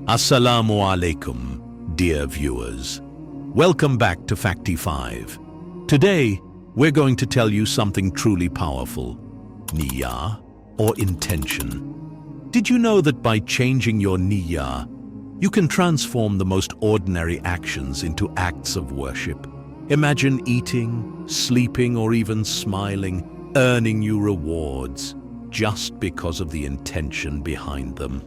Assalamu alaikum, dear viewers. Welcome back to Factify. Today, we're going to tell you something truly powerful. Niyyah, or intention. Did you know that by changing your niyyah, you can transform the most ordinary actions into acts of worship? Imagine eating, sleeping, or even smiling, earning you rewards just because of the intention behind them.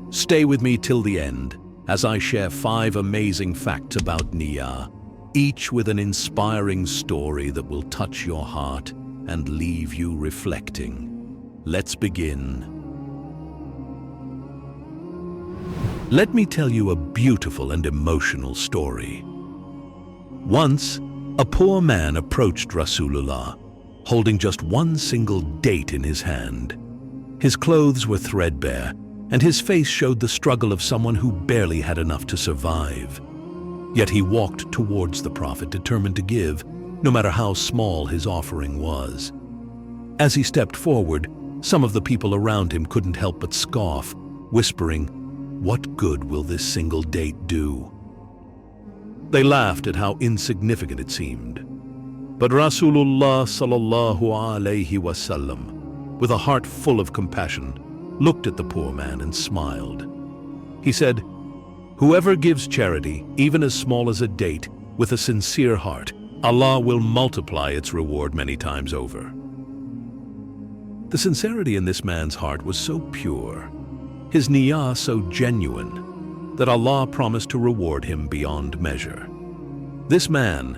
Stay with me till the end as I share 5 amazing facts about niyyah, each with an inspiring story that will touch your heart and leave you reflecting. Let's begin. Let me tell you a beautiful and emotional story. Once, a poor man approached Rasulullah, holding just one single date in his hand. His clothes were threadbare, and his face showed the struggle of someone who barely had enough to survive. Yet he walked towards the Prophet, determined to give, no matter how small his offering was. As he stepped forward, some of the people around him couldn't help but scoff, whispering, "What good will this single date do?" They laughed at how insignificant it seemed. But Rasulullah sallallahu alayhi wasallam, with a heart full of compassion, looked at the poor man and smiled. He said, "Whoever gives charity, even as small as a date, with a sincere heart, Allah will multiply its reward many times over." The sincerity in this man's heart was so pure, his niyyah so genuine, that Allah promised to reward him beyond measure. This man,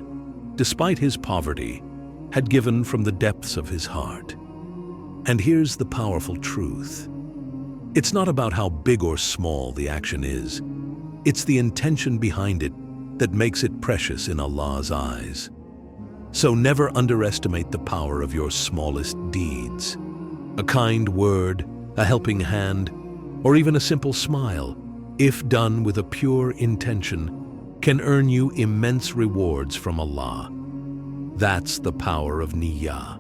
despite his poverty, had given from the depths of his heart. And here's the powerful truth. It's not about how big or small the action is. It's the intention behind it that makes it precious in Allah's eyes. So never underestimate the power of your smallest deeds. A kind word, a helping hand, or even a simple smile, if done with a pure intention, can earn you immense rewards from Allah. That's the power of niyyah.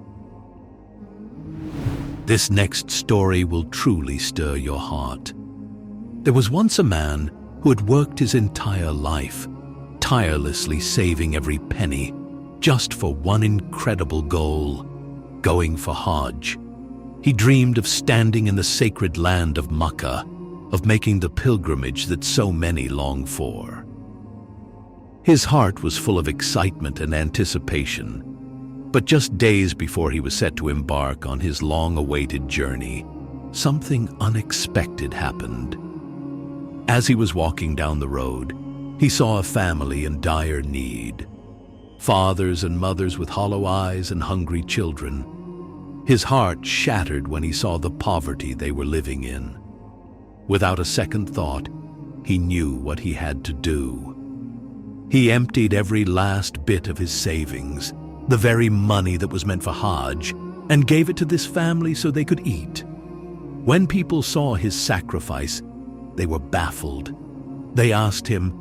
This next story will truly stir your heart. There was once a man who had worked his entire life, tirelessly saving every penny, just for one incredible goal: going for Hajj. He dreamed of standing in the sacred land of Makkah, of making the pilgrimage that so many long for. His heart was full of excitement and anticipation. But just days before he was set to embark on his long-awaited journey, something unexpected happened. As he was walking down the road, he saw a family in dire need. Fathers and mothers with hollow eyes and hungry children. His heart shattered when he saw the poverty they were living in. Without a second thought, he knew what he had to do. He emptied every last bit of his savings, the very money that was meant for Hajj, and gave it to this family so they could eat. When people saw his sacrifice, they were baffled. They asked him,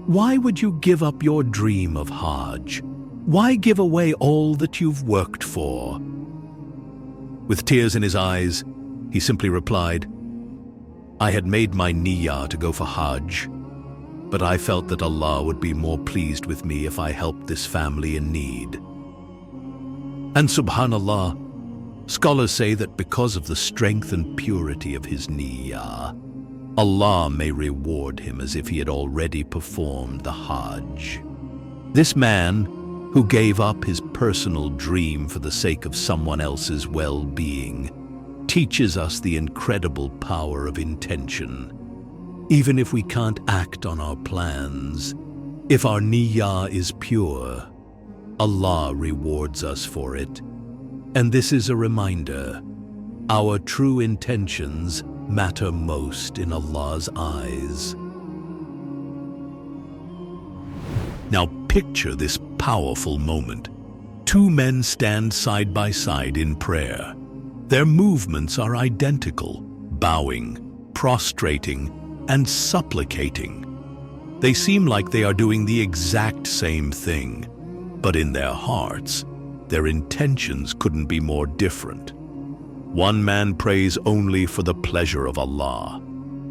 "Why would you give up your dream of Hajj? Why give away all that you've worked for?" With tears in his eyes, he simply replied, "I had made my niyyah to go for Hajj, but I felt that Allah would be more pleased with me if I helped this family in need." And subhanallah, scholars say that because of the strength and purity of his niyyah, Allah may reward him as if he had already performed the Hajj. This man, who gave up his personal dream for the sake of someone else's well-being, teaches us the incredible power of intention. Even if we can't act on our plans, if our niyyah is pure, Allah rewards us for it. And this is a reminder, our true intentions matter most in Allah's eyes. Now picture this powerful moment. 2 men stand side by side in prayer. Their movements are identical, bowing, prostrating, and supplicating. They seem like they are doing the exact same thing, but in their hearts, their intentions couldn't be more different. One man prays only for the pleasure of Allah.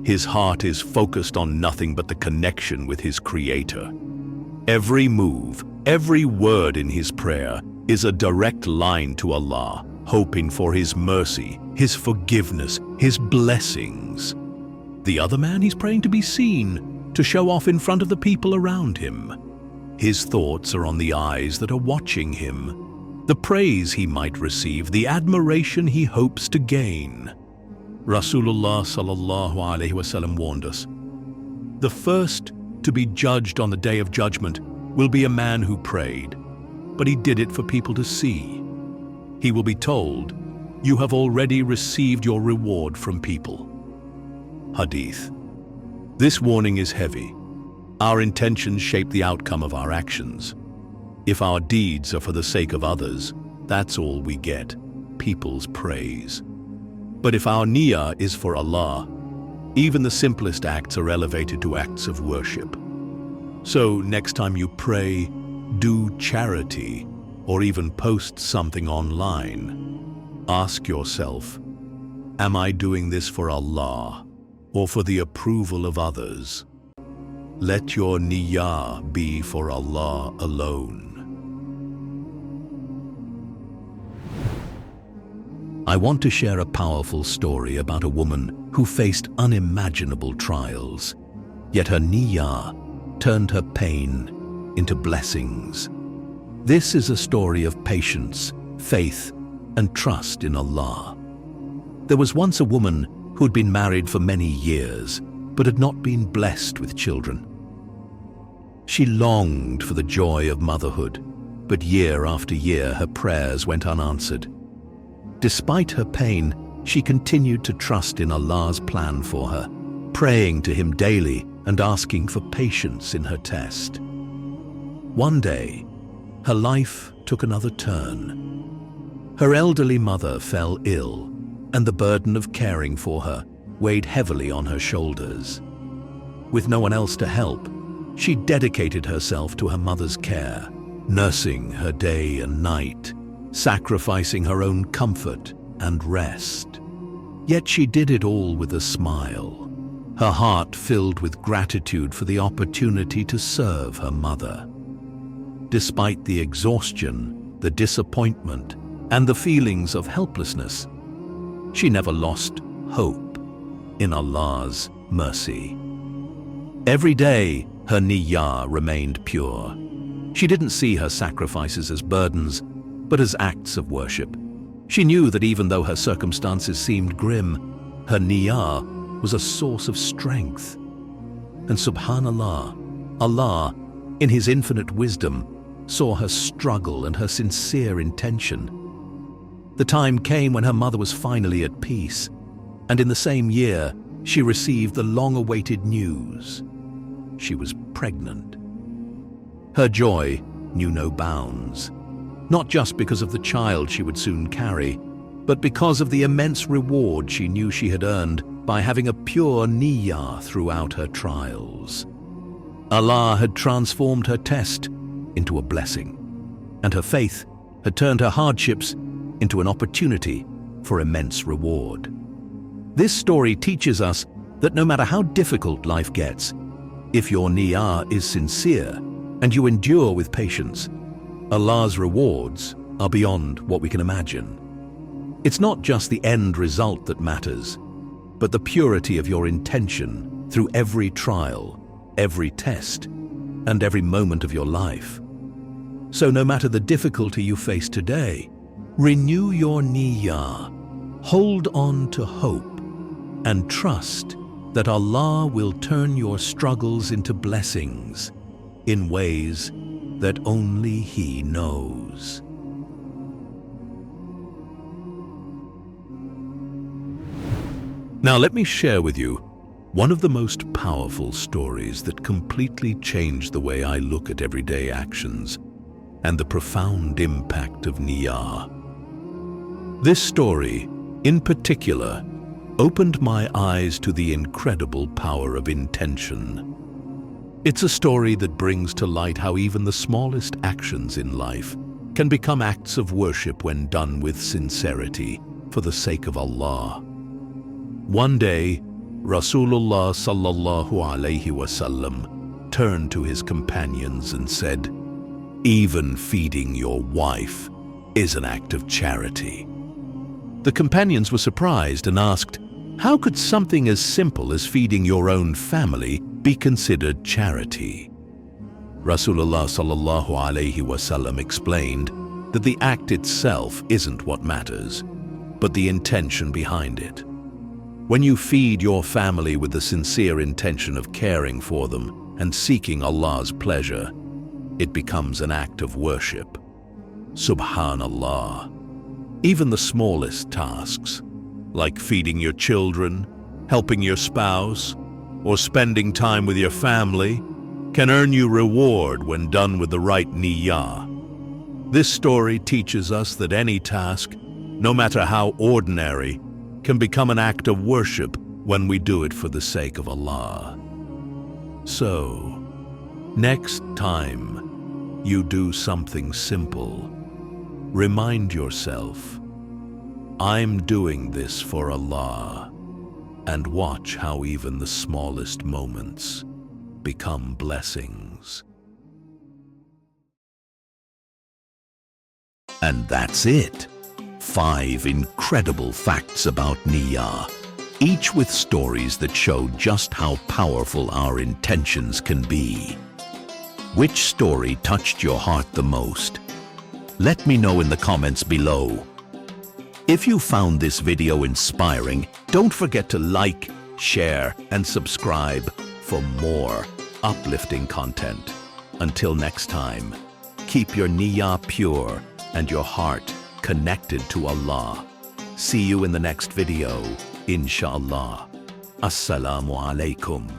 His heart is focused on nothing but the connection with his Creator. Every move, every word in his prayer is a direct line to Allah, hoping for His mercy, His forgiveness, His blessings. The other man, he's praying to be seen, to show off in front of the people around him. His thoughts are on the eyes that are watching him, the praise he might receive, the admiration he hopes to gain. Rasulullah sallallahu alaihi wasallam warned us, the first to be judged on the Day of Judgment will be a man who prayed, but he did it for people to see. He will be told, you have already received your reward from people. Hadith. This warning is heavy. Our intentions shape the outcome of our actions. If our deeds are for the sake of others, that's all we get, people's praise. But if our niyyah is for Allah, even the simplest acts are elevated to acts of worship. So next time you pray, do charity, or even post something online, ask yourself, am I doing this for Allah or for the approval of others? Let your niyyah be for Allah alone. I want to share a powerful story about a woman who faced unimaginable trials, yet her niyyah turned her pain into blessings. This is a story of patience, faith, and trust in Allah. There was once a woman who had been married for many years, but had not been blessed with children. She longed for the joy of motherhood, but year after year her prayers went unanswered. Despite her pain, she continued to trust in Allah's plan for her, praying to Him daily and asking for patience in her test. One day, her life took another turn. Her elderly mother fell ill, and the burden of caring for her weighed heavily on her shoulders. With no one else to help, she dedicated herself to her mother's care, nursing her day and night, sacrificing her own comfort and rest. Yet she did it all with a smile, her heart filled with gratitude for the opportunity to serve her mother. Despite the exhaustion, the disappointment, and the feelings of helplessness, she never lost hope in Allah's mercy. Every day, her niyyah remained pure. She didn't see her sacrifices as burdens, but as acts of worship. She knew that even though her circumstances seemed grim, her niyyah was a source of strength. And subhanallah, Allah, in His infinite wisdom, saw her struggle and her sincere intention. The time came when her mother was finally at peace, and in the same year, she received the long-awaited news. She was pregnant. Her joy knew no bounds, not just because of the child she would soon carry, but because of the immense reward she knew she had earned by having a pure niyyah throughout her trials. Allah had transformed her test into a blessing, and her faith had turned her hardships into an opportunity for immense reward. This story teaches us that no matter how difficult life gets, if your niyyah is sincere and you endure with patience, Allah's rewards are beyond what we can imagine. It's not just the end result that matters, but the purity of your intention through every trial, every test, and every moment of your life. So no matter the difficulty you face today, renew your niyyah, hold on to hope, and trust that Allah will turn your struggles into blessings in ways that only He knows. Now let me share with you one of the most powerful stories that completely changed the way I look at everyday actions and the profound impact of niyyah. This story, in particular, opened my eyes to the incredible power of intention. It's a story that brings to light how even the smallest actions in life can become acts of worship when done with sincerity for the sake of Allah. One day, Rasulullah sallallahu alaihi wasallam turned to his companions and said, "Even feeding your wife is an act of charity." The companions were surprised and asked, "How could something as simple as feeding your own family be considered charity?" Rasulullah sallallahu alaihi wasallam explained that the act itself isn't what matters, but the intention behind it. When you feed your family with the sincere intention of caring for them and seeking Allah's pleasure, it becomes an act of worship. Subhanallah. Even the smallest tasks, like feeding your children, helping your spouse, or spending time with your family, can earn you reward when done with the right niyyah. This story teaches us that any task, no matter how ordinary, can become an act of worship when we do it for the sake of Allah. So, next time you do something simple, remind yourself, "I'm doing this for Allah," and watch how even the smallest moments become blessings. And that's it. 5 incredible facts about niyyah, each with stories that show just how powerful our intentions can be. Which story touched your heart the most? Let me know in the comments below. If you found this video inspiring, don't forget to like, share, and subscribe for more uplifting content. Until next time, keep your niyyah pure and your heart connected to Allah. See you in the next video, inshallah. Assalamu alaikum.